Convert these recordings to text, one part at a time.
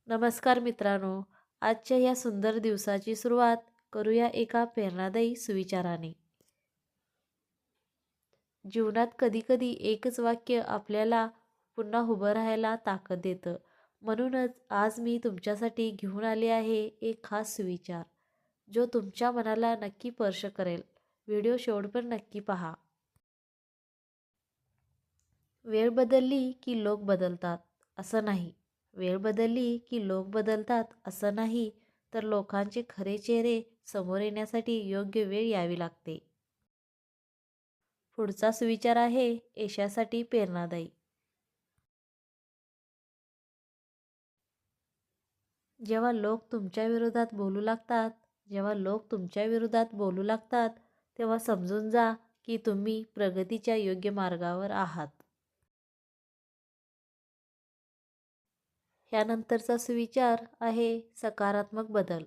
नमस्कार मित्रांनो, आजच्या या सुंदर दिवसाची सुरुवात करूया एका प्रेरणादायी सुविचाराने. जीवनात कधीकधी एकच वाक्य आपल्याला पुन्हा उभं राहायला ताकद देतं. म्हणूनच आज मी तुमच्यासाठी घेऊन आले आहे एक खास सुविचार, जो तुमच्या मनाला नक्की स्पर्श करेल. व्हिडिओ शेवटपर्यंत नक्की पहा. वेळ बदलली की लोक बदलतात असं नाही. वेळ बदलली की लोक बदलतात असं नाही, तर लोकांचे खरे चेहरे समोर येण्यासाठी योग्य वेळ यावी लागते. पुढचा सुविचार आहे यशासाठी प्रेरणादायी. जेव्हा लोक तुमच्या विरोधात बोलू लागतात, जेव्हा लोक तुमच्या विरोधात बोलू लागतात, तेव्हा समजून जा की तुम्ही प्रगतीच्या योग्य मार्गावर आहात. यानंतरचा सुविचार आहे सकारात्मक बदल.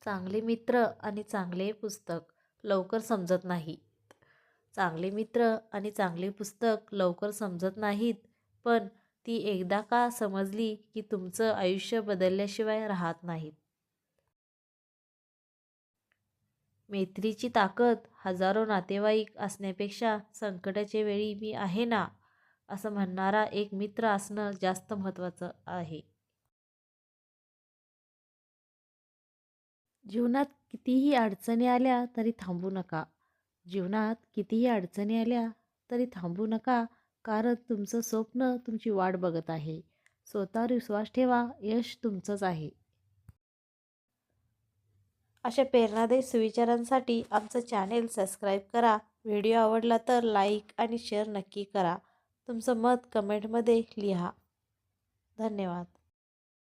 चांगले मित्र आणि चांगले पुस्तक लवकर समजत नाही. चांगले मित्र आणि चांगले पुस्तक लवकर समजत नाहीत, पण ती एकदा का समजली की तुमचं आयुष्य बदलल्याशिवाय राहत नाहीत. मैत्रीची ताकद हजारो नातेवाईक असण्यापेक्षा संकटाच्या वेळी मी आहे ना, असं म्हणणारा एक मित्र असणं जास्त महत्त्वाचं आहे. जीवनात कितीही अडचणी आल्या तरी थांबू नका. जीवनात कितीही अडचणी आल्या तरी थांबू नका, कारण तुमचं स्वप्न तुमची वाट बघत आहे. स्वतःवर विश्वास ठेवा, यश तुमचंच आहे. अशा प्रेरणादायी सुविचारांसाठी आमचं चॅनेल सबस्क्राईब करा. व्हिडिओ आवडला तर लाईक आणि शेअर नक्की करा. तुमचं मत कमेंटमध्ये लिहा. धन्यवाद.